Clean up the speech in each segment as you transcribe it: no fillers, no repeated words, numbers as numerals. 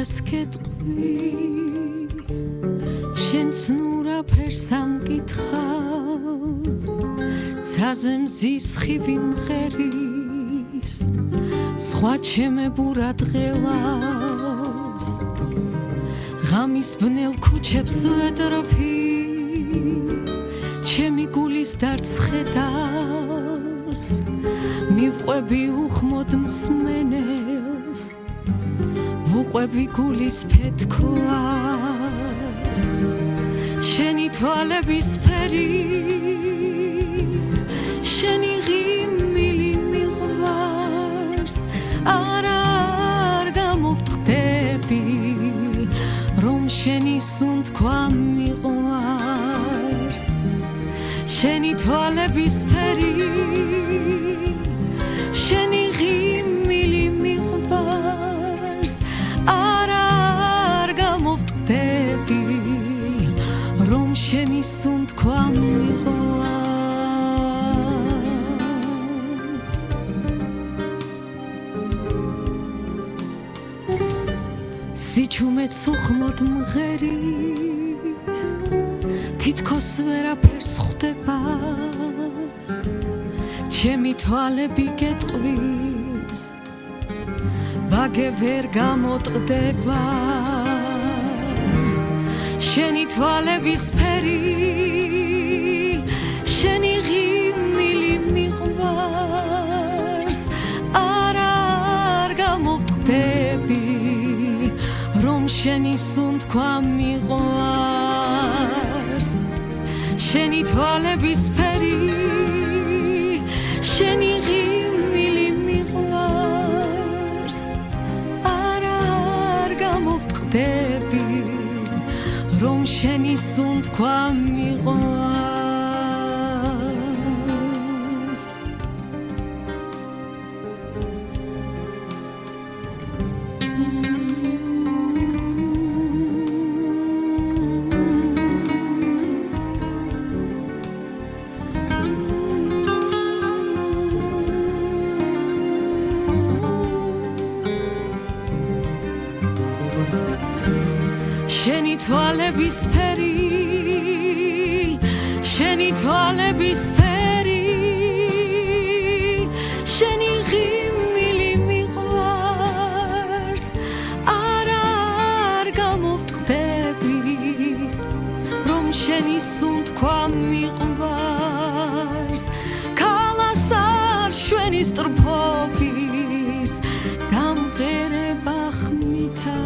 რას გეტყვი შენ ცნურა ფერს ამკითხავ გზაზე მზის ხივი მღერის სხვა ჩემებურა დღელავს ღამის ბნელ ქუჩებს ვედროფი ჩემი გულის დარდს ხედავს მივყვები უხმოდ მსმენელს ვუყვები გულის ფეთქოას შენი თვალების ფერი შენი ღიმილი მიყვარს არ გამოვტყდები რომ შენი სუნთქვა მიყვარს შენი თვალების ფერი შენი ღიმილი მიყვარს არ გამოვტყდები რომ შენი სუნთქვა მიყვარს სიჩუმეც უხმოდ მღერის თითქოს ვერაფერს ხვდება ჩემი თვალები გეტყვის ბაგე ვერ გამოტყდება შენი თვალების ფერი შენი ღიმილი მიყვარს არ გამოვტყდები რომ შენი სუნთქვა მიყვარს შენი თვალების ფერი შენი ღიმილი მიყვარს არ გამოვტყდები რომ შენი სუნთქვა მიყვარს შენი თვალების ფერი შენი თვალების ფერი შენი ღიმილი მიყვარს არ გამოვტყდები რომ შენი სუნთქვა მიყვარს ქალას არ შვენი სტრფობის გამღერება ხმითა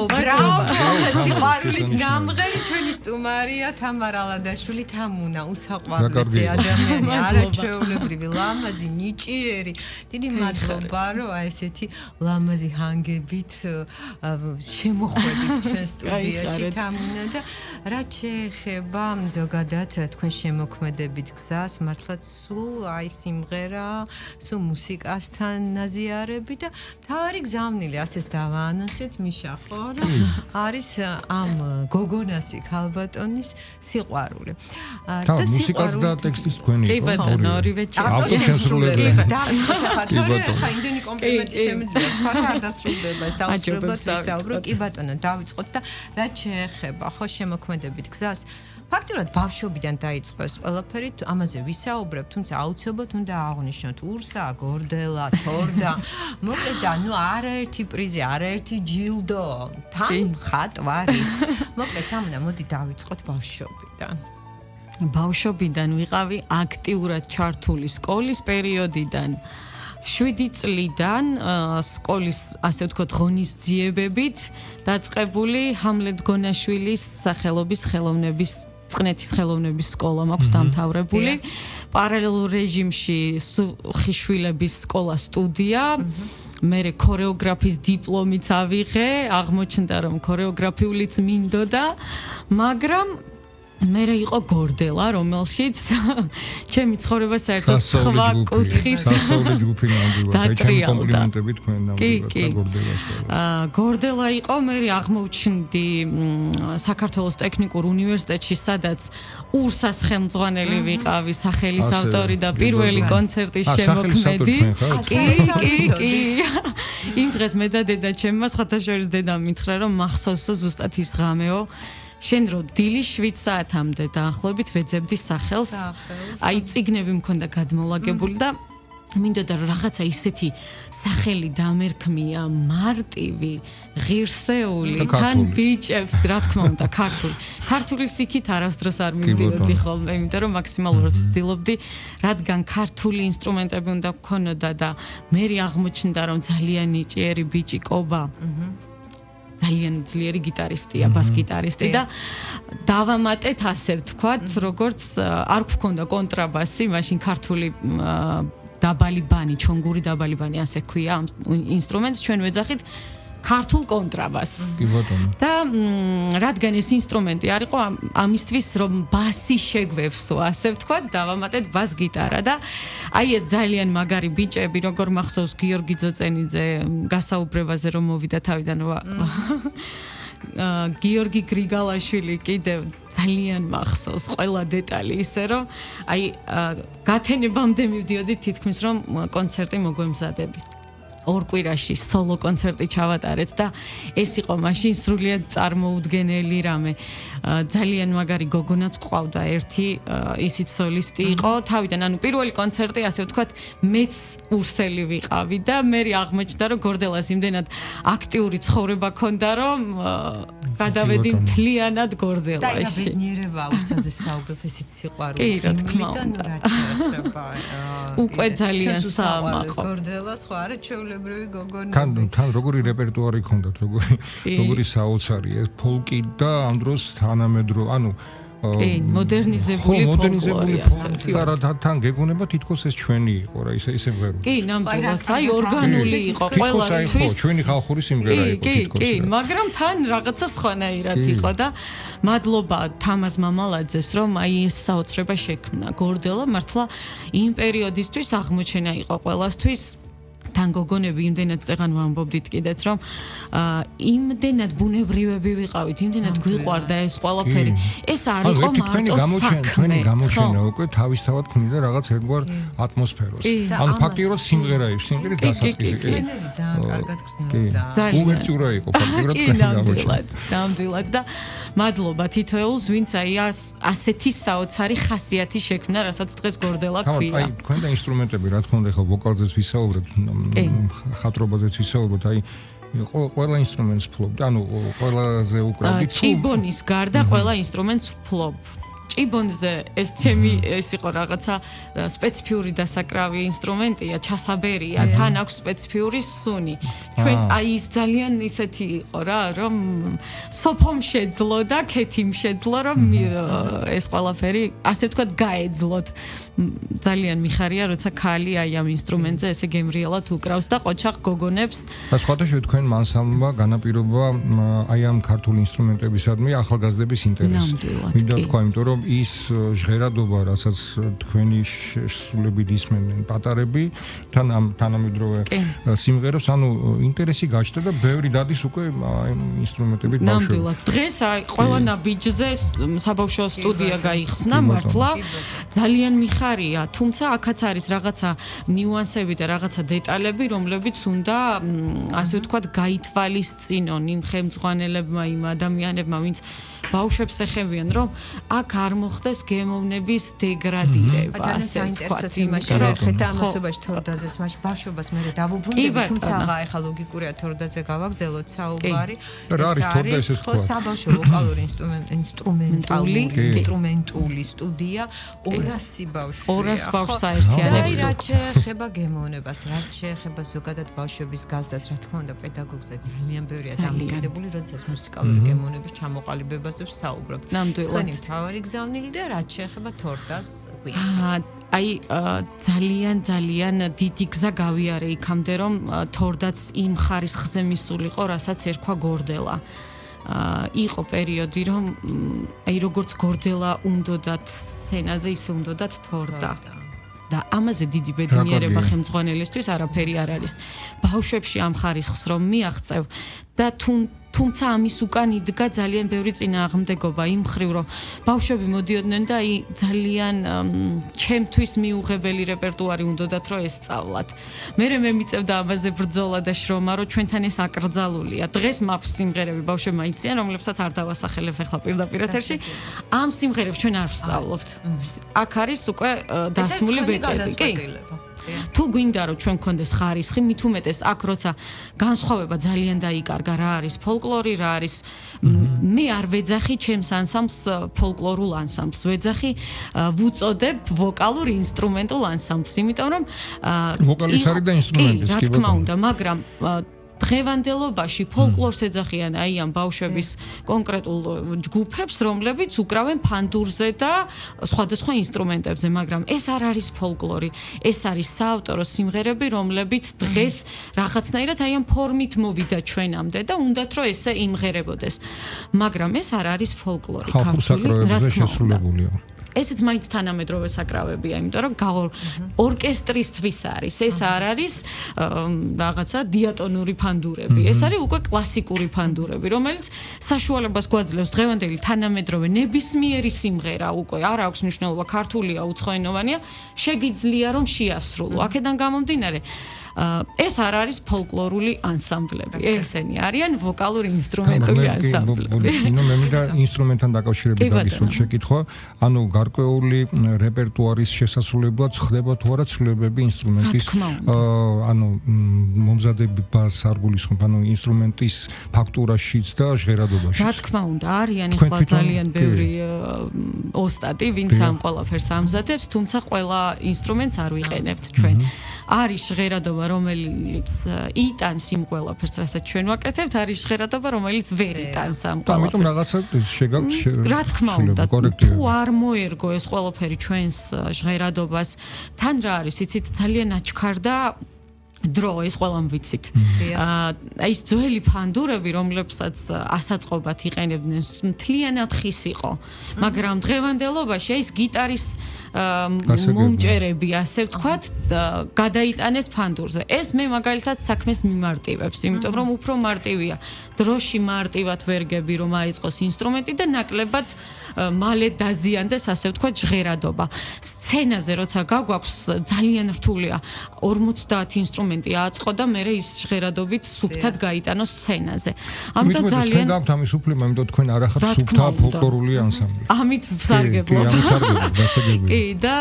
Bravo, სიყვარულით ნამღერი ჩვენი სტუმარია თამარა ალადაშვილი თამუნა უსაყვარლესი ადამიანი არაჩვეულებრივი ლამაზი ნიჭიერი დიდი მადლობა რომ აი ესეთი ლამაზი ჰანგებით შემოხვედით ჩვენ სტუდიაში თამუნა და რაც შეეხება ზოგადად თქვენ შემოქმედებით გზას მართლაც სულ აი სიმღერა სულ მუსიკასთან ნაზიარები და თავარი გზავნილი ასეც დავაანონსეთ მიშა ხო არის ამ გოგონასი ქალბატონის სიყვარული. და მუსიკას და ტექსტის თქვენი იყო. კი ბატონო, ორივე ავტოშენსრულებელი. და ხა იმდენი კომპლიმენტი შემიძლია თქვა არ დასრულდება ეს დაუსრულებლად ვისაუბროთ. კი ბატონო, დავიწყოთ და რაც შეეხება ხო შემოქმედებით გზას ფაქტურად ბავშვობიდან დაიწყო ეს ყველაფერი, ამაზე ვისაუბრებ, თუმცა აუცილებლად უნდა აღვნიშნოთ ურსა, გორდელა, თორდა, მოკლედ ანუ არაერთი პრიზი, არაერთი ჯილდო, თან მხატვარით. მოკლედ თამუნა, მოდი დავიწყოთ ბავშვობიდან. ბავშვობიდან ვიყავი აქტიურად ჩართული სკოლის პერიოდიდან. 7 წლიდან სკოლის ასე ვთქვათ ღონისძიებებით დაწყებული ჰამლეთ გონაშვილის სახელობის ხელოვნების წყნეთის ხელოვნების სკოლა მაქვს დამთავრებული. პარალელურ რეჟიმში ხიშვილების სკოლა სტუდია. მე ქორეოგრაფის დიპლომიც ავიღე, აღმოჩნდა რომ ქორეოგრაფიულიც მინდოდა, მაგრამ მერე იყო გორდელა, რომელშიც ჩემი ცხოვრება საერთოდ სხვა კუთხით სასწაული ჯგუფი ნამდვილად ჩემი კომპლიმენტები თქვენ ნამდვილად გორდელას ყველას. გორდელა იყო, მერე აღმოჩნდი საქართველოს ტექნიკურ უნივერსიტეტში, სადაც ურსას ხელმძღვანელი ვიყავი, სახელის ავტორი და პირველი კონცერტის შემოქმედი. კი. იმ დღეს მე და დედა ჩემმა სხვათა შორის დედამ მითხრა, რომ მახსოვსო ზუსტად ის ღამეო, შენ რო დილის 7 საათამდე დაახლოებით ვეძებდი სახელს, აი წიგნები მქონდა გადმოლაგებული და მინდოდა რომ რაღაცა ისეთი სახელი დამერქმია, მარტივი, ღირსეული, თან ბიჭებს, რა თქმა უნდა, ქართულის იქით არასდროს არ მივდიოდი ხოლმე, იმიტომ რომ მაქსიმალურად ვცდილობდი, რადგან ქართული ინსტრუმენტები უნდა გქონოდა და მე აღმოჩნდა რომ ძალიან ნიჭიერი ბიჭი კობა ძალიან ძლიერი გიტარისტია, ბას-გიტარისტი და დავამატეთ ასე ვთქვათ, როგორც არ გვქონდა კონტრაბასი, მაშინ ქართული დაბალი ბანი, ჩონგური დაბალი ბანი ასე ქვია ამ ინსტრუმენტს, ჩვენ ვეძახით ქართულ კონტრაბასს. კი ბატონო. და რადგან ეს ინსტრუმენტი არ იყო ამისთვის რომ ბასი შეგვევსო, ასე ვთქვათ, დავამატეთ ბას-გიტარა და აი ეს ძალიან მაგარი ბიჭები, როგორ მახსოვს გიორგი ძოწენიძე გასაუბრებაზე რომ მოვიდა თავიდან გიორგი გრიგალაშვილი კიდევ ძალიან მახსოვს ყველა დეტალი ისე რომ აი გათენებამდე მივდიოდი თითქმის რომ კონცერტი მოგვემზადებით. 2 კვირაში სოლო კონცერტი ჩავატარეთ და ეს იყო მაშინ სრულიად წარმოუდგენელი რამე. ძალიან მაგარი გოგონაც ყავდა ერთი, ისიც სოლისტი იყო. თავიდან ანუ პირველი კონცერტი ასე ვთქვათ, მეც ურსელი ვიყავი და მე აღმოჩნდა რომ გორდელას იმდენად აქტიური ცხოვრება ქონდა რომ გადავედი მთლიანად გორდელაში. და ბედნიერება უსაზე საუბრობ ესეც სიყვარული. კი, რა თქმა უნდა. უკვე ძალიან საამაყო. გორდელა სხვა არა ჩვეულებრივი გოგონები. თან როგორი რეპერტუარი ქონდათ, როგორი საოცარი ეს ფოლკი და ამ დროს თანამედრო, ანუ მოდერნიზებული ფოლკლორი ასე. თან გეგონება თითქოს ეს ჩვენი იყო რა, ისე მღეროდა. კი, ნამდვილად, აი ორგანული იყო ყველასთვის. ჩვენი ხალხური სიმღერა იყო თითქოს. კი, მაგრამ თან რაღაცა სხვანაირად იყო და მადლობა თამაზ მამალაძეს, რომ აი ეს საოცრება შექმნა. გორდელა მართლა იმ პერიოდისთვის აღმოჩენა იყო ყველასთვის. თან გოგონები იმდენად წეღან ვამბობდით კიდეც რომ იმდენად ბუნებრივები ვიყავით, იმდენად გვიყვარდა ეს ყველაფერი. ეს არ იყო მარტო საქმე. გამოჩენა უკვე თავისთავად ქმნიდა რაღაც ერთგვარ ატმოსფეროს. ანუ ფაქტიურად სიმღერის დასაწყისი. ძალიან კარგად გრძნობდა. უვერტიურა იყო ფაქტიურად გამოჩენა. ნამდვილად და მადლობა თითოეულს, ვინც აი ასეთი საოცარი ხასიათი შექმნა, რასაც დღეს გორდელა ქვია. აი თქვენ და ინსტრუმენტები, რა თქმა უნდა, ხო ვოკალზეც ვისაუბრებთ, ხატრობაზეც ვისაუბრებთ, აი ყველა ინსტრუმენტს ვფლობთ, ანუ ყველაზე უკრავდით. ჩიბონის გარდა ყველა ინსტრუმენტს ვფლობ. ჭიბონზე ეს ჩემი ეს იყო რაღაცა სპეციფიური დასაკრავი ინსტრუმენტია, ჩასაბერია, თან აქვს სპეციფიური სუნი. ჩვენ აი ის ძალიან ისეთი იყო რა, რომ სოფომ შეძლო და ქეთიმ შეძლო, რომ ეს ყველაფერი ასე ვთქვათ გაეძლოთ. ძალიან მიხარია, როცა ქალი აი ამ ინსტრუმენტზე ესე გემრიელად უკრავს და ყოჩახ გოგონებს. და სხვადასხვა თქვენ მანსამბა განაპირობა აი ამ ქართული ინსტრუმენტებისადმი ახალგაზრდების ინტერესი. მინდა თქვა, იმიტომ რომ ის ჟღერადობა, რასაც თქვენი შესრულებით ისმენენ პატარები, თან ამ თანამედროვე სიმღერებს, ანუ ინტერესი გაჩნდა და ბევრი დადის უკვე ამ ინსტრუმენტებით ბავშვები. ნამდვილად. დღეს აი ყველა ნაბიჯზე საბავშვო სტუდია გაიხსნა, მართლა ძალიან მიხარია, თუმცა აქაც არის რაღაცა ნიუანსები და რაღაცა დეტალები, რომლებიც უნდა ასე ვთქვათ გაითვალისწინონ იმ ხელმძღვანელებმა, იმ ადამიანებმა, ვინც ბავშვებს ეხებიან, რომ აქ არ მოხდეს გემოვნების დეგრადირება, ასე ვთქვათ. იმაში რა ხეთ ამასობაში თორდაზეც, მაშინ ბავშვობას მე დავუბრუნდები, თუმცა ახლა ლოგიკურია თორდაზე გავაგზელოთ საუბარი. რა არის თორდა ესე თქვა? საბავშვო ვოკალური ინსტრუმენტული სტუდია 200 ბავშვია. 200 ბავშვს აერთიანებს. და რა შეეხება გემოვნებას, რა შეეხება ზოგადად ბავშვების გასდას, რა თქმა უნდა, პედაგოგზე ძალიან ბევრია დამოკიდებული, როდესაც მუსიკალური გემოვნების ჩამოყალიბებას საუბრობ. ნამდვილად. თავარი გზავნილი და რაც შეეხება თორდას აი ძალიან დიდი გზა გავიარე იქამდე რომ თორდაც იმ ხარისხზე მისულიყო, რასაც ერქვა გორდელა. იყო პერიოდი, რომ აი როგორც გორდელა უნდოდათ სცენაზე, ისე უნდოდათ თორდა. და ამაზე დიდი ბედნიერება ხელმძღვანელისთვის არაფერი არ არის. ბავშვებში ამ ხარისხს რომ მიაღწევ და თუმცა ამის უკან იდგა ძალიან ბევრი წინააღმდეგობა იმ მხრივ რომ ბავშვები მოდიოდნენ და აი ძალიან ჩემთვის მიუღებელი რეპერტუარი უნდათ რომ ესწავლათ. მე მიწევდა ამაზე ბრძოლა და შრომა რომ ჩვენთან ეს აკრძალულია. დღეს მაქვს სიმღერები ბავშვებმა იციან რომლებსაც არ დავასახელებ ახლა პირდაპირ ეთერში. ამ სიმღერებს ჩვენ არ ვსწავლობთ. აქ არის უკვე დასმული ბეჭედი, კი? თუ გვინდა რომ ჩვენ გქონდეს ხარისხი, მით უმეტეს აქ როცა განსხვავება ძალიან დაიკარგა რა არის ფოლკლორი, რა არის მე არ ვეძახი ჩემს ანსამბლს ფოლკლორულ ანსამბლს, ვეძახი ვუწოდებ ვოკალურ ინსტრუმენტულ ანსამბლს, იმიტომ რომ ვოკალის არის და ინსტრუმენტის კი რა თქმა უნდა, მაგრამ დღევანდელობაში ფოლკლორს ეძახიან აი ამ ბავშვების კონკრეტულ ჯგუფებს, რომლებიც უკრავენ ფანდურზე და სხვადასხვა ინსტრუმენტებზე, მაგრამ ეს არ არის ფოლკლორი, ეს არის საავტორო სიმღერები, რომლებიც დღეს რაღაცნაირად აი ამ ფორმით მოვიდა ჩვენამდე და უნდათ რომ ესე იმღერებოდეს. მაგრამ ეს არ არის ფოლკლორი. ხალხურ საკრავებზე შესრულებულია. ესეც მაინც თანამედროვე საკრავებია, იმიტომ რომ ორკესტრისთვის არის. ეს არ არის რაღაცა დიატონური ფანდურები. ეს არის უკვე კლასიკური ფანდურები, რომელიც საშუალებას გვაძლევს დღევანდელი თანამედროვე ნებისმიერი სიმღერა უკვე არ აქვს მნიშვნელობა, ქართულია, უცხოენოვანია, შეგიძლია რომ შეასრულო. აქედან გამომდინარე ეს არ არის ფოლკლორული ანსამბლები. ესენი არიან ვოკალური ინსტრუმენტული ანსამბლები. მე მინდა ინსტრუმენტთან დაკავშირებით დაგისვათ შეკითხვა. ანუ გარკვეული რეპერტუარის შესასრულებლად ხდება თუ არა ცვლილებები ინსტრუმენტის ანუ მომზადებას არ გულისხმობ, ანუ ინსტრუმენტის ფაქტურაშიც და ჟღერადობაშიც. რა თქმა უნდა, არიან ახლა ძალიან ბევრი ოსტატი, ვინც ამ ყველაფერს ამზადებს, თუმცა ყველა ინსტრუმენტს არ ვიყენებთ ჩვენ. არის ჟღერადობა რომელიც იტანს იმ ყველაფერს, რასაც ჩვენ ვაკეთებთ, არის ჟღერადობა, რომელიც ვერ იტანს ამ ყველაფერს. ამიტომ რაღაცა შეგაქვს რა თქმა უნდა, თუ არ მოერგო ეს ყველაფერი ჩვენს ჟღერადობას, თან რა არის, იცით, ძალიან აჩქარდა დრო ეს ყველამ ვიცით. აი ეს ძველი ფანდურები, რომლებსაც ასაწყობად იყენებდნენ, მთლიანად ხის იყო. მაგრამ დღევანდელობაში აი ეს გიტარის მომჭერები, ასე ვთქვათ, გადაიტანეს ფანდურზე. ეს მე მაგალითად საქმეს მიმარტივებს, იმიტომ რომ უფრო მარტივია. დროში მარტივად ვერგები რომ აიწყოს ინსტრუმენტი და ნაკლებად მალე დაზიანდეს, ასე ვთქვათ, ჟღერადობა. სცენაზე როცა გაგვაქვს ძალიან რთულია 50 ინსტრუმენტი აწყო და მე ის ჟღერადობით სუფთად გაიტანოს სცენაზე. ამიტომ ძალიან გაქვთ ამის უფლება, იმიტომ თქვენ არ ახართ სუფთა ფოლკლორული ანსამბლი. ამით ვსარგებლობ. კი, ამით ვსარგებლობ, დასაგებია. კი, და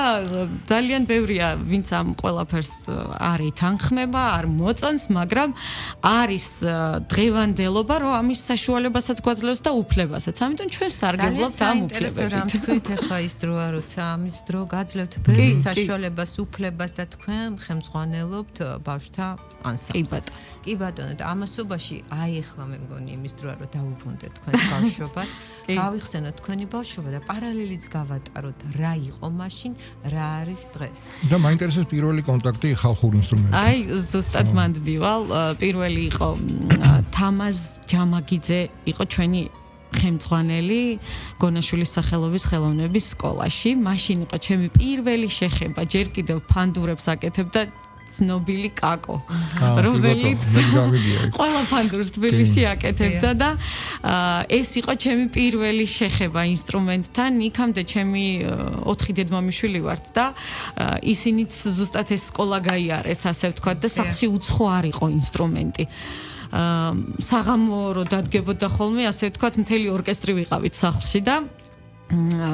ძალიან ბევრია, ვინც ამ ყველაფერს არ ეთანხმება, არ მოწონს, მაგრამ არის დღევანდელობა, რომ ამის საშუალებასაც გვაძლევს და უფლებასაც. ამიტომ ჩვენ ვსარგებლობთ ამ უფლებებით. რამ თქვით ახლა ის დროა, როცა ამის დრო გაძლევთ ბევრი საშუალებას, უფლებას და თქვენ ხელმძღვანელობთ ბავშვთა ანსამბლს. კი ბატონო, და ამასობაში აი ახლა მე მგონი იმის დროა, რომ დავუბრუნდეთ თქვენს ბავშვობას, გავიხსენოთ თქვენი ბავშვობა და პარალელიც გავატაროთ რა იყო მაშინ, რა არის დღეს. და მაინტერესებს პირველი კონტაქტი ხალხურ ინსტრუმენტთან. აი, ზუსტად მანდბივალ, პირველი იყო თამაზ ჯამაგიძე, იყო ჩვენი ხელმძღვანელი გონაშვილის სახელობის ხელოვნების სკოლაში. მაშინ იყო ჩემი პირველი შეხება, ჯერ კიდევ ფანდურებს აკეთებდა ცნობილი კაკო, რომელიც ყველა ფანდურს თბილისში აკეთებდა და ეს იყო ჩემი პირველი შეხება ინსტრუმენტთან. იქამდე ჩემი 4 დედმამიშვილი ვართ და ისინიც ზუსტად ეს სკოლა გაიარეს, ასე ვთქვათ, და სახლში უცხო არ იყო ინსტრუმენტი. საღამო რო დადგებოდა ხოლმე, ასე ვთქვათ, მთელი ორკესტრი ვიყავით სახლში და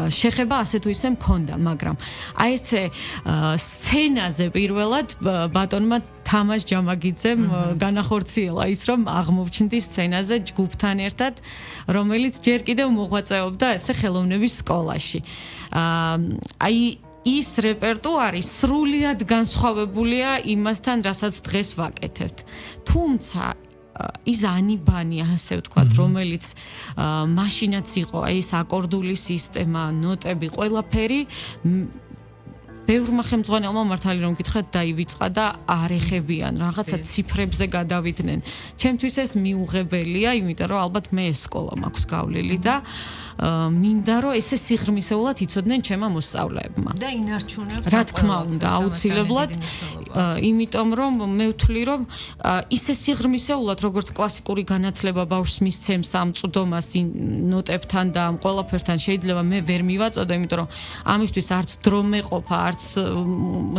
შეხება ასე თუ ისე მქონდა, მაგრამ აი ესე სცენაზე პირველად ბატონმა თამაზ ჯამაგიძემ განახორციელა ის, რომ აღმოვჩნდი სცენაზე ჯგუფთან ერთად, რომელიც ჯერ კიდევ მოღვაწეობდა ესე ხელოვნების სკოლაში. აი ის რეპერტუარი სრულიად განსხვავებულია იმასთან, რასაც დღეს ვაკეთებთ. თუმცა ის ანიბანია, ასე ვთქვათ, რომელიც მაშინაც იყო, აი ეს აკორდული სისტემა, ნოტები, ყველაფერი ბევრმა ხელმძღვანელმა მართალი რომ გითხრათ დაივიწყა და არ ეხებიან რაღაცა ციფრებზე გადავიდნენ. ჩემთვის ეს მიუღებელია, იმიტომ რომ ალბათ მე ეს სკოლა მაქვს გავლილი და მინდა რომ ესე სიღრმისეულად იცოდნენ ჩემმა მოსწავლეებმა. და ინარჩუნებთ. რა თქმა უნდა, აუცილებლად, იმიტომ რომ მე ვთვლი რომ ისე სიღრმისეულად როგორც კლასიკური განათლება ბავშვს მისცემს ამ წვდომას ნოტებთან და ამ ყველაფერთან შეიძლება მე ვერ მივაწოდო, იმიტომ რომ ამისთვის არც დრო მეყოფა, არც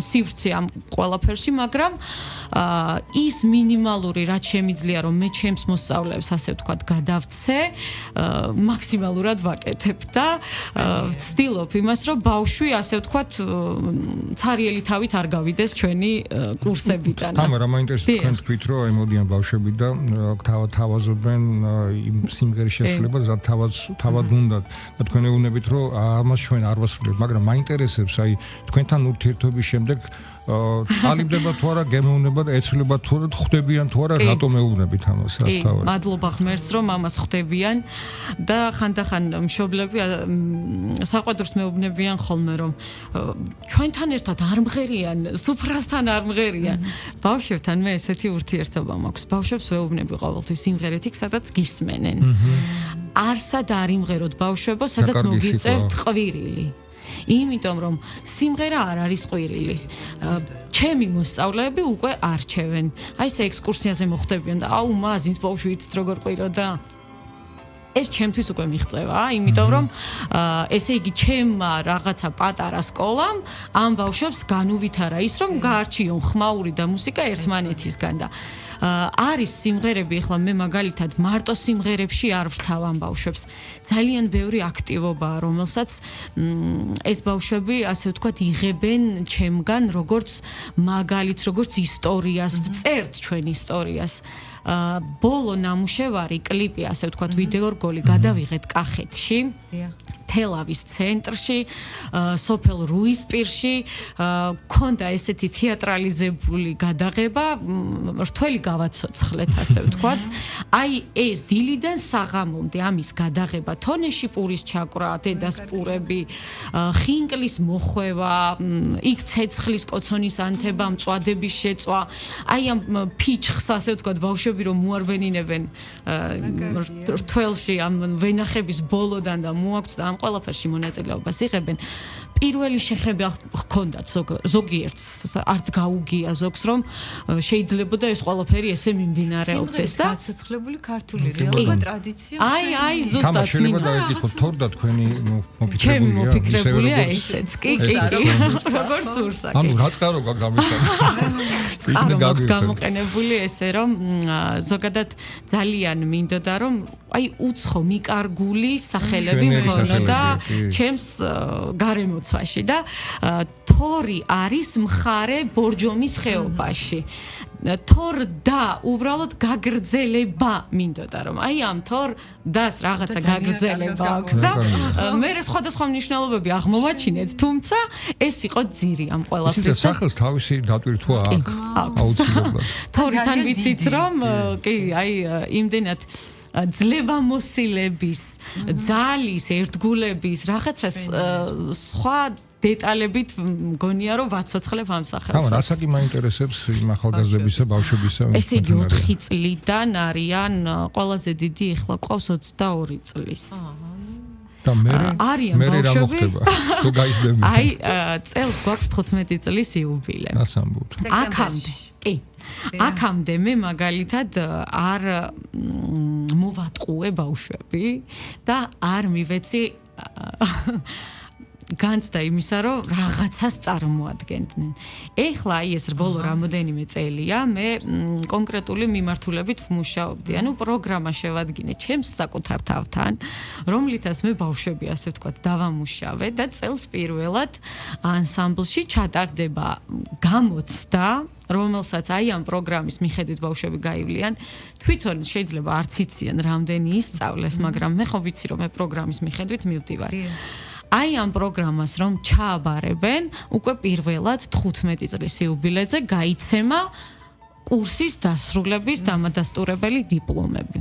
სივრცე ამ ყველაფერში, მაგრამ ის მინიმალური რაც შემიძლია რომ მე ჩემს მოსწავლეებს ასე ვთქვათ გადავცე, მაქსიმალურად ვაკეთებ და ვცდილობ იმას რომ ბავშვი ასე ვთქვათ ცარიელი თავით არ გავიდეს ჩვენი კურსებიდან. რა მაინტერესებს თქვენ თქვით რომ ემოდიან ბავშვები და თავაზობენ იმ სიმღერის შესრულებას რა თავად უნდათ და თქვენ ეუბნებით რომ ამას ჩვენ არ ვასრულებთ, მაგრამ მაინტერესებს აი თქვენთან ურთიერთობის შემდეგ ალიბდება თუ არა, გემოვნება და ეცვლება თუ არა, ხვდებიან თუ არა, რატომ ეუბნებით ამას ასთავად. მადლობა ღმერთს რომ ამას ხვდებიან და ხანდახან მშობლები საყვედურს მეუბნებიან ხოლმე რომ ჩვენთან ერთად არ მღერიან, სუფრასთან არ მღერიან. ბავშვებთან მე ესეთი ურთიერთობა მაქვს. ბავშვებს ვეუბნები ყოველთვის სიმღერით იქ, სადაც გისმენენ. არსად არ იმღეროთ ბავშვებო, სადაც მოგიწევთ ყვირილი. იმიტომ რომ სიმღერა არ არის ყვირილი. ჩემი მოსწავლეები უკვე არჩევენ. აი ეს ექსკურსიაზე მოხვდებიან და აუ მაზინს ბავშვი იცით როგორ ყვიროდა. ეს ჩემთვის უკვე მიღწევა, იმიტომ რომ ესე იგი ჩემმა რაღაცა პატარა სკოლამ ამ ბავშვებს განუვითარა ის რომ გაარჩიონ ხმაური და მუსიკა ერთმანეთისგან და არის სიმღერები, ახლა მე მაგალითად მარტო სიმღერებში არ ვრთავ ამ ბავშვებს. ძალიან ბევრი აქტივობაა, რომელსაც ეს ბავშვები, ასე ვთქვათ, იღებენ ჩემგან როგორც მაგალითს, როგორც ისტორიას, ვწერთ ჩვენ ისტორიას. ბოლო ნამუშევარი, კლიპი, ასე ვთქვათ, ვიდეო რგოლი გადავიღეთ კახეთში. თელავის ცენტრში, სოფელ რუისპირში, ქონდა ესეთი თეატრალიზებული გადაღება, რთველი გავაცოცხლეთ, ასე ვთქვათ. აი ეს დილიდან საღამომდე ამის გადაღება, თონეში პურის ჩაკვრა, დედას პურები, ხინკლის მოხვევა, იქ ცეცხლის კოცონის ანთება, მწვადების შეწვა, აი ამ ფიჩხს, ასე ვთქვათ, ბავშვები რომ მოარბენინებენ რთველში ამ ვენახების ბოლოდან და მოაქვთ და ამ ყველაფერში მონაწილეობას იღებენ. პირველი შეხება ჰქონდათ ზოგიერთს, არც გაუგია ზოგს, რომ შეიძლებოდა ეს ყველაფერი ესე მიმდინარეობდეს და გაცოცხლებული ქართული რეალობა ტრადიცია. აი ზუსტად შეიძლება დაიგიხოთ თორდა თქვენი მოფიქრებულია. ჩემი მოფიქრებულია ესეც. კი. როგორც ურსაკი. ანუ რა წყარო გაქვს გამიშანა. გაქვს გამოყენებული ესე რომ ზოგადად ძალიან მინდოდა რომ აი უცხო მიკარგული სახელები მქონოდა ჩემს გარემოცვაში და თორი არის მხარე ბორჯომის ხეობაში. თორ და უბრალოდ გაგრძელება მინდოდა რომ აი ამ თორ დას რაღაცა გაგრძელება აქვს და მე სხვადასხვა მნიშვნელობები აღმოვაჩინეთ, თუმცა ეს იყო ძირი ამ ყველაფრის. სახელს თავისი დატვირთვა აქვს. აუცილებლად. თორიდან ვიცით რომ კი აი იმდენად ძლევამოსილების, ძალის, ერთგულების, რაღაცა სხვა დეტალებით მგონია რომ ვაცოცხლებ ამ სახელს. რასაც მაინტერესებს იმ ახალგაზრდებისა, ბავშვებისა. ესე იგი 4 წლიდან არიან, ყველაზე დიდი ახლა ყავს 22 წლის. და მე რა მოხდება? თუ გაიზრდება. აი, წელს გვაქვს 15 წლის იუბილე. ასამბლოდ. აქამდე. კი. აქამდე მე მაგალითად არ მოვატყუე ბავშვები და არ მივეცი განცდა იმისა, რომ რაღაცას წარმოადგენდნენ. ეხლა აი ეს ბოლო რამოდენიმე წელია მე კონკრეტული მიმართულებით ვმუშაობდი. ანუ პროგრამა შევადგინე ჩემს საკუთარ თავთან, რომლითაც მე ბავშვები, ასე ვთქვათ, დავამუშავე და წელს პირველად ანსამბლში ჩატარდება გამოცდა, რომელსაც აი ამ პროგრამის მიხედვით ბავშვები გაივლიან. თვითონ შეიძლება არც იციან რამდენი ისწავლეს, მაგრამ მე ხო ვიცი რომ მე პროგრამის მიხედვით მივდივარ. აი ამ პროგრამას რომ ჩააბარებენ, უკვე პირველად 15 წლის იუბილეზე გაიცემა კურსის დასრულების დამადასტურებელი დიპლომები.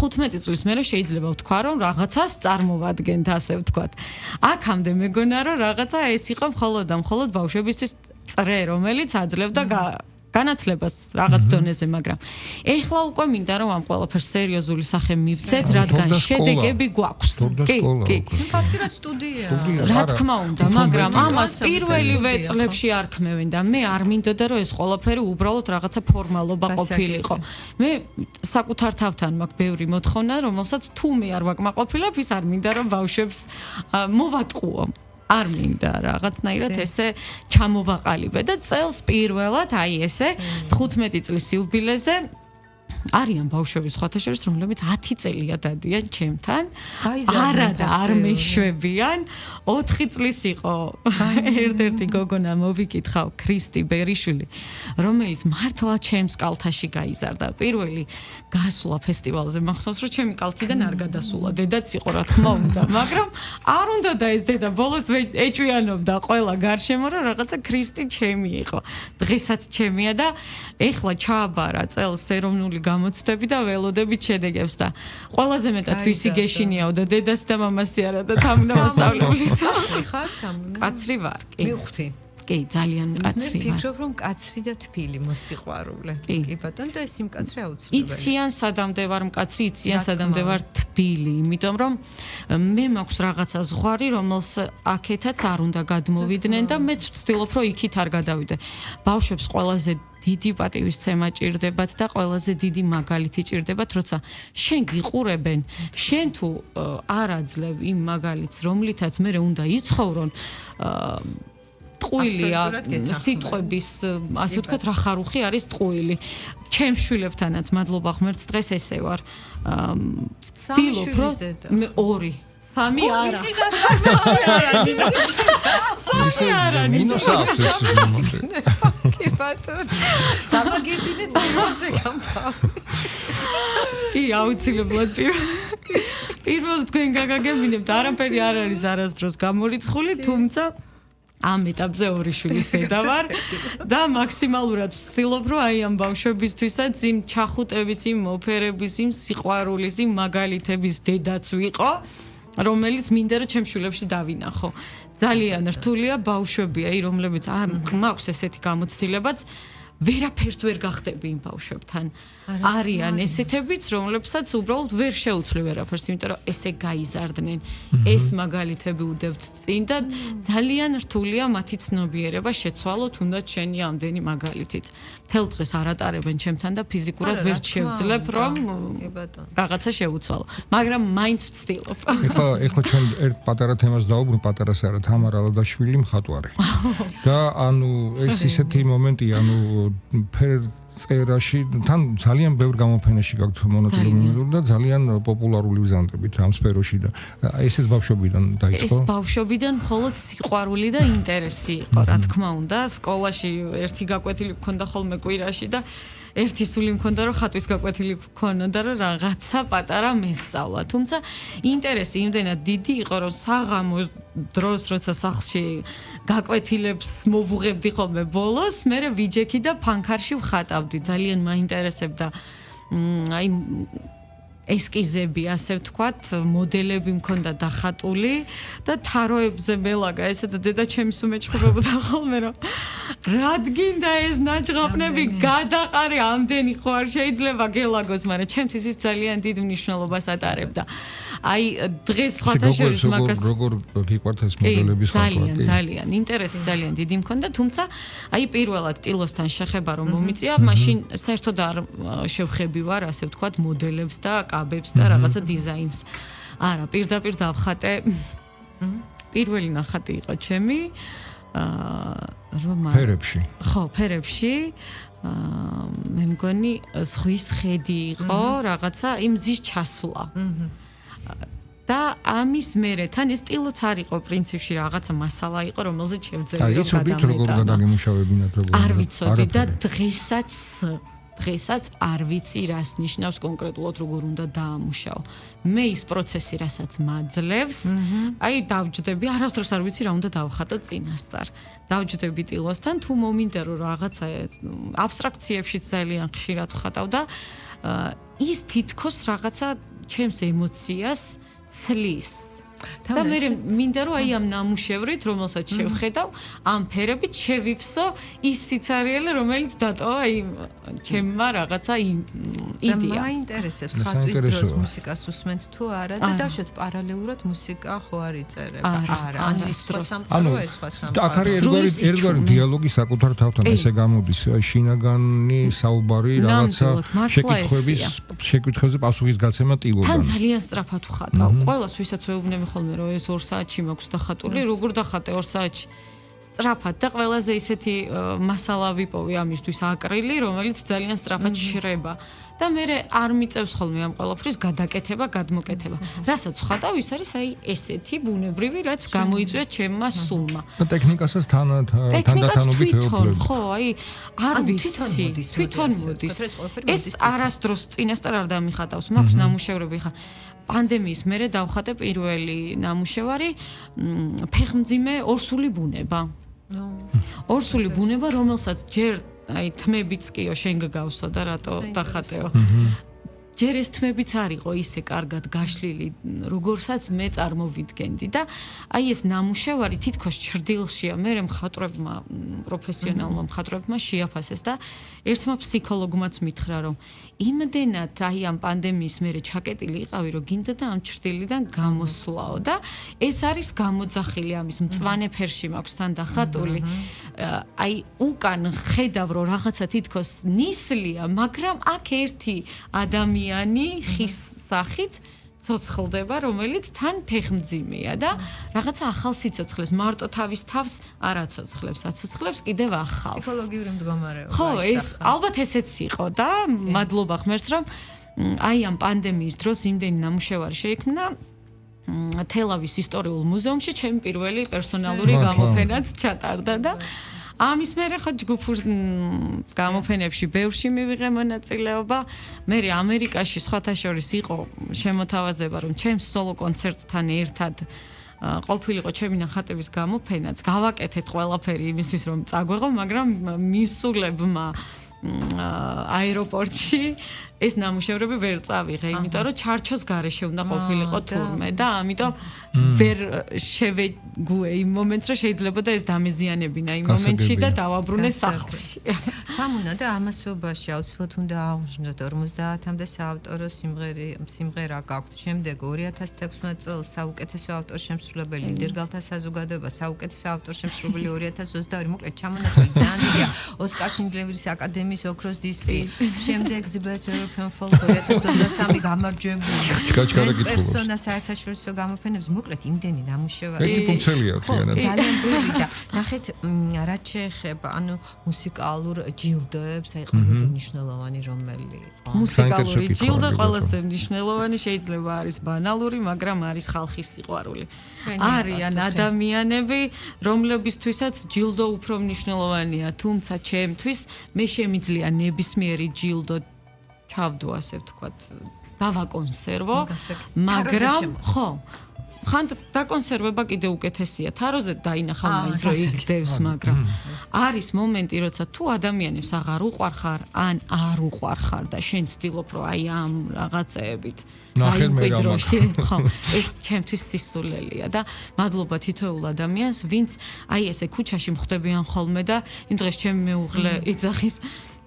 15 წლის მერე შეიძლება ვთქვა, რომ რაღაცას წარმოვადგენთ, ასე ვთქვათ. აქამდე მეგონა, რომ რაღაცა ეს იყო მხოლოდ და მხოლოდ ბავშვებისთვის წრე, რომელიც აძლევდა განათლებას რაღაც დონეზე, მაგრამ ეხლა უკვე მინდა რომ ამ ყველაფერს სერიოზული სახე მივცეთ, რადგან შედეგები გვაქვს. კი. ფაქტობრივად სტუდია. რა თქმა უნდა, მაგრამ ამას პირველივე წლებში არ ქმევენ და მე არ მინდოდა რომ ეს ყველაფერი უბრალოდ რაღაცა ფორმალობა ყოფილიყო. მე საკუთარ თავთან მაქვს ბევრი მოთხოვნა, რომელსაც თუ მე არ ვაკმაყოფილებ, ის არ მინდა რომ ბავშვებს მოვატყუო. არ მინდა რაღაცნაირად ესე ჩამოვაყალიბე და წელს პირველად აი ესე 15 წლის იუბილეზე არიან ბავშვები სხვათა შორის, რომლებიც 10 წელია დადიან ჩემთან. არა და არ მეშვებიან. 4 წლის იყო ერთ-ერთი გოგონა მოვიკითხავ, ქრისტი ბერიშვილი, რომელიც მართლა ჩემს კალთაში გაიზარდა. პირველი გასვლა ფესტივალზე მახსოვს, რომ ჩემი კალთიდან არ გადასულა. დედაც იყო, რა თქმა უნდა, მაგრამ არ უნდა და ეს დედა ბოლოს ეჭვიანობდა ყველა გარშემო, რომ რაღაცა ქრისტი ჩემი იყო. დღესაც ჩემია და ეხლა ჩააბარა წელს ეროვნული გამოცდები და ველოდებით შედეგებს და ყველაზე მეტად ვისი გეშინიაო და დედას და მამასი არა და თანამასწავლებლის. ხარ თამუნა? კაცრი ვარ, კი. მივხვდი. კი, ძალიან კაცრი ვარ. მე ვფიქრობ, რომ კაცრი და თბილი მოსიყვარულე. კი, ბატონო, და ეს იმ კაცრი აუცილებელია. იციან სადამდე ვარ მკაცრი, იციან სადამდე ვარ თბილი, იმიტომ რომ მე მაქვს რაღაცა ზღვარი, რომელს აქეთაც არ უნდა გადმოვიდნენ და მეც ვცდილობ, რომ იქით არ გადავიდე. ბავშვებს ყველაზე დიდი პატივისცემა ჭირდებათ და ყველაზე დიდი მაგალითი ჭირდებათ, როცა შენ გიყურებენ, შენ თუ არ აძლევ იმ მაგალითს, რომლითაც მე უნდა იცხოვრონ, ტყუილია სიტყვების, ასე ვთქვათ, რა ხარუხი არის ტყუილი. ჩემ შვილებთანაც მადლობა ღმერთს დღეს ესე ვარ. ვთილობ, რომ მე 2 სამი არა. სამი არა. მინუს აქვს ეს მომენტი. კი ბატონო. დამაგებინეთ პირველზე გამბავ. კი, აუცილებლად პირველს თქვენ გაგაგებინებთ, არაფერი არ არის არასდროს გამორიცხული, თუმცა ამ ეტაპზე 2 შვილის დედა ვარ და მაქსიმალურად ვცდილობ, რომ აი ამ ბავშვებისთვისაც იმ ჩახუტების, იმ მოფერების, იმ სიყვარულის, იმ მაგალითების დედაც ვიყო, რომელიც მინდა რომ ჩემ შვილებში დავინახო. ძალიან რთულია ბავშვებია, რომლებიც მაქვს ესეთი გამოცდილებაც, ვერაფერს ვერ გახდები იმ ბავშვებთან. არიან ესეთებიც, რომლებსაც უბრალოდ ვერ შეუძლია ვერაფერს, იმიტომ რომ ესე გაიზარდნენ. ეს მაგალითები უდევთ წინ და ძალიან რთულია მათი ცნობიერება შეცვალო, თუნდაც შენი ამდენი მაგალითით. მთელ დღეს არ ატარებენ ჩემთან და ფიზიკურად ვერ შევძლებ, რომ რაღაცა შევუცვალო. მაგრამ მაინც ვცდილობ. ეხლა ჩვენ ერთ პატარა თემას დავუბრუნდით, პატარას არა, თამარ ალადაშვილი მხატვარი. და ანუ ეს ისეთი მომენტია, ანუ ფერწერაში თან ძალიან ბევრ გამოფენაში გაქვთ მონაწილეობა და ძალიან პოპულარული ვიზანდებით ამ სფეროში და ესეც ბავშვობიდან დაიწყო. ეს ბავშვობიდან მხოლოდ სიყვარული და ინტერესი იყო, რა თქმა უნდა. სკოლაში ერთი გაკვეთილი მქონდა ხოლმე კვირაში და ერთი სული მქონდა, რომ ხატვის გაკვეთილი მქონოდა, რომ რაღაცა პატარა მესწავლა. თუმცა ინტერესი იმდენად დიდი იყო, რომ საღამო დროს, როცა სახლში გაკვეთილებს მოვუღებდი ხოლმე ბოლოს, მე ვიჯექი და ფანქარში ვხატავდი. ძალიან მაინტერესებდა აი ესკიზები, ასე ვთქვათ, მოდელები მქონდა დახატული და თაროებზე მელაგა ესე და დედა ჩემი უმეჭხებოდა ხოლმე, რომ რადგინდა ეს ნაჭღაპნები გადაყარე ამდენი ხო არ შეიძლება გელაგოს, მაგრამ ჩემთვის ის ძალიან დიდ მნიშვნელობას ატარებდა. აი დღეს სხვათა შორის მაგას როგორ გიყვართ ეს მოდელების ხატვა? ძალიან ინტერესი ძალიან დიდი მქონდა, თუმცა აი პირველად ტილოსთან შეხება რომ მომიწია, მაშინ საერთოდ არ შევხები ვარ, ასე ვთქვათ, მოდელებს და კაბებს და რაღაცა დიზაინს. არა, პირდაპირ დავხატე. პირველი ნახატი იყო ჩემი რომ ფერებში. ხო, ფერებში. მე მგონი ზღვის ხედი იყო, რაღაცა იმ მზის ჩასვლა. და ამის მერე თან ეს სტილოც არ იყო პრინციპში რაღაცა მასალა იყო, რომელზეც შევძელი რომ გადამეტანა. არ ვიცოდი და დღესაც არ ვიცი რას ნიშნავს კონკრეტულად როგორ უნდა დაამუშაო. მე ის პროცესი რასაც მაძლევს, აი დავჯდები, არასდროს არ ვიცი რა უნდა დავხატო წინასწარ. დავჯდები ტილოსთან, თუ მომინდა რომ რაღაცა აბსტრაქციებში ძალიან ხშირად ვხატავ და ის თითქოს რაღაცა ჩემს ემოციას თლის. და მე მინდა რომ აი ამ ნამუშევრით რომელსაც შევხედავ ამ ფერებით შევიფსო ის სიცარიელე რომელიც დატოვა აი ჩემმა რაღაცა იდეა. და მაინტერესებს ხატვის დროს მუსიკას უსმენთ თუ არა და დავშოთ პარალელურად მუსიკა ხო არ იწერება არა ანუ ის სხვა სამყარო ეს სხვა სამყარო. აქ არის ერთგვარი დიალოგი საკუთარ თავთან ესე გამოდის შინაგანი საუბარი რაღაცა შეკითხვებზე პასუხის გაცემა ტილოდან. თან ძალიან სწრაფად ვხატავ ყველას ვისაც ვეუბნები ხოლმე რომ ეს 2 საათში მაქვს დახატული როგორ დახატე 2 საათში სწრაფად და ყველაზე ისეთი მასალა ვიპოვე ამისთვის აკრილი რომელიც ძალიან სწრაფად შრება და მე არ მიწევს ხოლმე ამ ყველაფრის გადაკეთება გადმოკეთება რასაც ვხატავ ის არის აი ესეთი ბუნებრივი რაც გამოიწვია ჩემმა სულმა და ტექნიკასაც თანდათანობით ეუფლებ ხო აი არ ვიცი თვითონ მოდის ეს არასდროს წინასწარ არ დამიხატავს მაქვს ნამუშევრები ხა პანდემიის მერე დავხატე პირველი ნამუშევარი ფეხმძიმე ორსული ბუნება. ორსული ბუნება, რომელსაც ჯერ აი თმებიც კიო შენ გგავსო და რატო დახატეო. ჯერ ეს თმებიც არისო ისე კარგად გაშლილი, როგორსაც მე წარმოვიდგენდი და აი ეს ნამუშევარი თითქოს ჭრდილშია, მე მხატვრებმა, პროფესიონალმა მხატვრებმა შეაფასეს და ერთმა ფსიქოლოგმაც მითხრა, რომ იმდენად აი ამ პანდემიის მერე ჩაკეტილი იყავი, რომ გინდოდა ამ ჭრდილიდან გამოსვლაო და ეს არის გამოძახილი ამის მწვანე ფერში მაქვს თან დახატული. აი უკან ხედავ, რომ რაღაცა თითქოს ნისლია, მაგრამ აქ ერთი ადამიანი ხის სახით ცოცხლდება, რომელიც თან ფეხმძიმეა და რაღაცა ახალ სიცოცხლეს მარტო თავის თავს არ აცოცხლებს, აცოცხლებს კიდევ ახალს. ფსიქოლოგიური მდგომარეობა. ხო, ეს ალბათ ესეც იყო და მადლობა ღმერთს, რომ აი ამ პანდემიის დროს იმდენი ნამუშევარი შეიქმნა თელავის ისტორიულ მუზეუმში, ჩემი პირველი პერსონალური გამოფენაც ჩატარდა და ამის მერე ხო ჯგუფურ გამოფენებში ბევრში მივიღე მონაწილეობა. მე ამერიკაში სხვათა შორის იყო შემოთავაზება, რომ ჩემს სოლო კონცერტთან ერთად ყოფილიყო ჩემი ნახატების გამოფენაც. გავაკეთეთ ყველაფერი იმისთვის, რომ წაგვეღო, მაგრამ მისულებმა აეროპორტში ეს ნამუშევრები ვერ წავიღე, იმიტომ რომ ჩარჩოს გარეშე უნდა ყოფილიყო თურმე და ამიტომ ვერ შევეგუე იმ მომენტს, რომ შეიძლება და ეს დამეზიანებინა იმ მომენტში და დავაბრუნე სახლში. თამუნა და ამასობაში აუცილებლად უნდა აღვნიშნოთ 50-მდე საავტორო სიმღერა გაქვთ. შემდეგ 2016 წელს საუკეთესო ავტორ-შემსრულებელი ლიდერგალთა საზოგადოება, საუკეთესო ავტორ-შემსრულებელი 2022, მოკლედ ჩამონათვალი ძალიან დიდია. ოსკარ შინდლერის აკადემიის ოქროს დისკი, შემდეგ ზიბერტ European Folk 2023 გამარჯვებული. პერსონა საერთაშორისო გამოფენებს მოკლედ იმდენი ნამუშევარი. ერთი ფუნქციაა თიანად. ძალიან ბევრი და ნახეთ რაც შეეხება ანუ მუსიკალურ ჯილდოებს, აი ყველაზე მნიშვნელოვანი რომელი იყო? მუსიკალური ჯილდო ყველაზე მნიშვნელოვანი შეიძლება არის ბანალური, მაგრამ არის ხალხის სიყვარული. არიან ადამიანები, რომლებისთვისაც ჯილდო უფრო მნიშვნელოვანია, თუმცა ჩემთვის მე შემიძლია ნებისმიერი ჯილდო ჩავდო ასე ვთქვათ, დავაკონსერვო, მაგრამ ხო ხან დაკონსერვება კიდე უკეთესია. თაროზე დაინახავ მაინც რომ იგდევს, მაგრამ არის მომენტი, როცა თუ ადამიანებს აღარ უყვარხარ, ან არ უყვარხარ და შენ ცდილობ რომ აი ამ რაღაცეებით დაიმკვიდროში, ხო, ეს ჩემთვის სისულელია და მადლობა თითოეულ ადამიანს, ვინც აი ესე ქუჩაში მხვდებიან ხოლმე და იმ დღეს ჩემი მეუღლე იძახის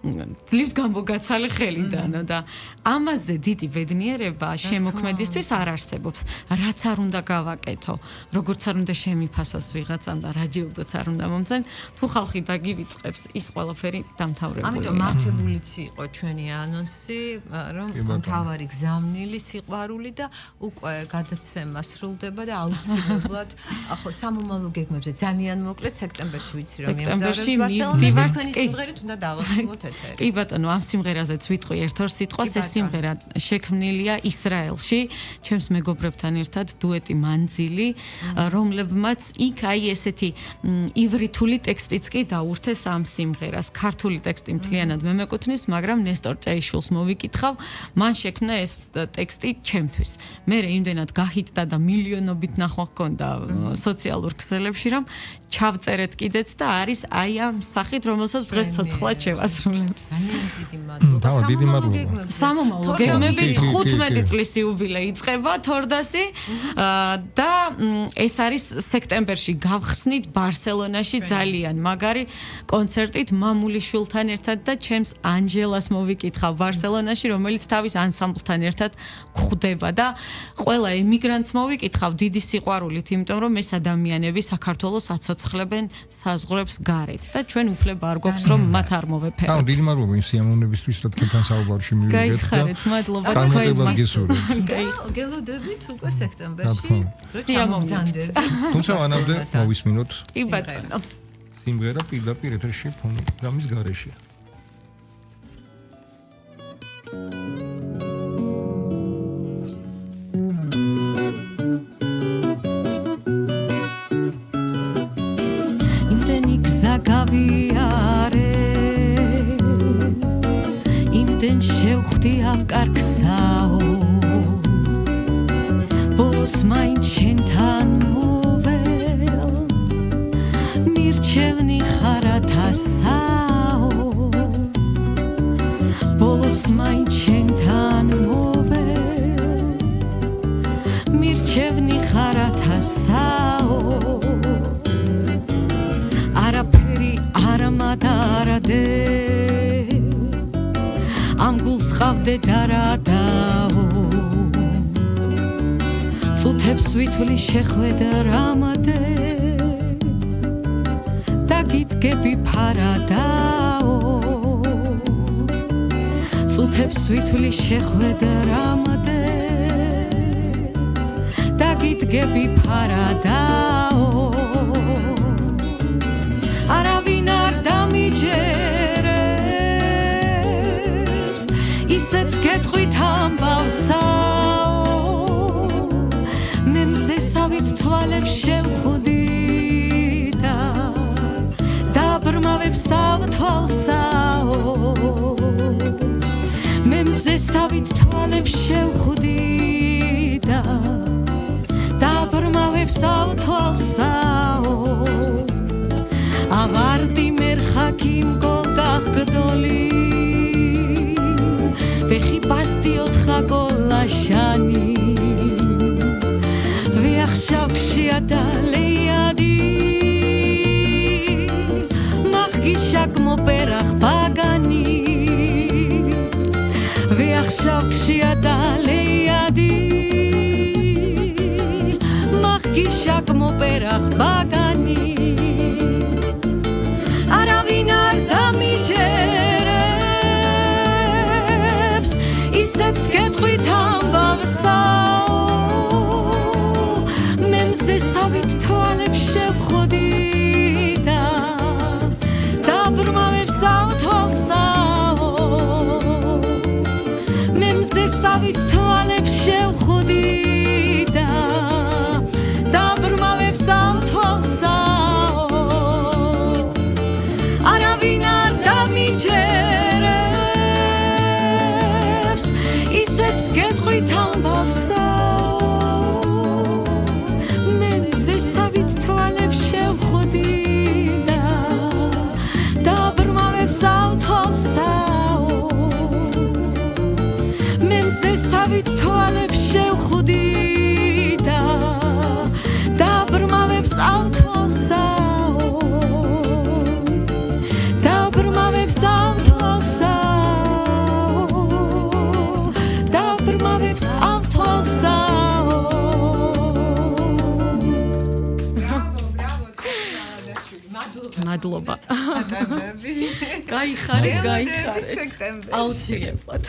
ძლივს გამოგაცალე ხელიდანო და ამაზე დიდი ბედნიერება შემოქმედისთვის არ არსებობს. რაც არ უნდა გავაკეთო, როგორც არ უნდა შემიფასოს ვიღაცამ და რა ჯილდოც არ უნდა მომცენ, თუ ხალხი დაგივიწყებს, ის ყველაფერი დამთავრებულია. ამიტომ მართებულიც იყო ჩვენი ანონსი, რომ მთავარი გზავნილი სიყვარული და უკვე გადაცემა სრულდება და აუცილებლად ხო სამომავლო გეგმებზე ძალიან მოკლედ სექტემბერში ვიცი რომ სექტემბერში მივდივართ თქვენი სიმღერით უნდა დავასრულოთ ეთერი. კი ბატონო, ამ სიმღერაზეც ვიტყვი ერთ-ორ სიტყვას. ეს სიმღერა შექმნილია ისრაელში, ჩემს მეგობრებთან ერთად დუეტი მანძილი, რომლებმაც იქ აი ესეთი ივრითული ტექსტიც კი დაურთეს ამ სიმღერას. ქართული ტექსტი მთლიანად მე მეკუთვნის, მაგრამ ნესტორ ჭეიშვილს მოვიკითხავ, მან შექმნა ეს ტექსტი ჩემთვის. მე იმდენად გაჰიტდა და მილიონობით ნახვა ჰქონდა სოციალურ ქსელებში, რომ ჩავწერეთ კიდეც და არის აი ამ სახით, რომელსაც დღეს ცოცხლად შევასრულე. გაგლებ. ძალიან დიდი მადლობა. სამომავლო გეგმები 15 წლის იუბილე იწყება თორდასი და ეს არის სექტემბერში გავხსნით ბარსელონაში ძალიან მაგარი კონცერტით მამულიშვილთან ერთად და ჩემს ანჯელას მოვიკითხავ ბარსელონაში, რომელიც თავის ანსამბლთან ერთად გვხვდება და ყველა ემიგრანტს მოვიკითხავ დიდი სიყვარულით, იმიტომ რომ ეს ადამიანები საქართველოს აცოცხლებენ საზღვრებს გარეთ და ჩვენ უფლება არ გვაქვს რომ მათ არ მოვეფეროთ. და დიდი მადლობა იმ სიამოვნებისთვის, რომ თქვენთან საუბარში მივიდეთ. გაიხარეთ, მადლობა თქვენს გესურვებთ. გელოდებით უკვე სექტემბერში. სიამოვნებით. თუმცა მანამდე მოვისმინოთ კი ბატონო. სიმღერა პირდაპირ ეთერში ფონოგრამის გარეშეა. იმდენი გზა გავიარე იმდენ შევხვდი ავკარგსაო ბოლოს მაინც შენთან მოվել მირჩევნი ხარათასაო ბოლოს მაინც შენთან მოվել მირჩევნი ხარათასაო არაფერი არ მადარადე ამ გულს ხავდე დარადაო წუთებს ვითვლი შეხვედა რამადე და გიდგები ფარადაო წუთებს ვითვლი შეხვედა რამადე და გიდგები ფარადაო არავინ არ დამიჯერებს ისეც გეტყვით ამბავსაო მე მზესავით თვალებს შევხვდი და დაბრმავებს ავთვალსაო მე მზესავით თვალებს შევხვდი და დაბრმავებს ავთვალსაო ავარდი მერხაკი მკოლკახ გდოლი ვეხი ბასტიოთ ხაკოლაშანი ვიახშავქშია და ლეიადი მახგიშაკ მოპერახ ბაგანი ვიახშავქშია და ლეიადი მახგიშაკ მოპერახ ბაგანი არავინ არ დამიჯერებს ისეც გეტყვით ამბავსაო მე მზესავით თვალებს შევხვდი და დაბრმავებს ავთვალსაო მე მზესავით თვალებს შევხვდი და დაბრმავებს ავთვალსაო არავინ არ დამიჯერებს ისეც გეტყვით ამბავსაო მე მზესავით თვალებს შევხვდი და დაბრმავებს ავთვალსაო მე მზესავით თვალებს შევხვდი და დაბრმავებს ავთვალსაო დაბრმავებს ავთვალსაო დაბრმავებს ავთვალსაო მადლობა მადლობა გაიხარეთ სექტემბერში აუცილებლად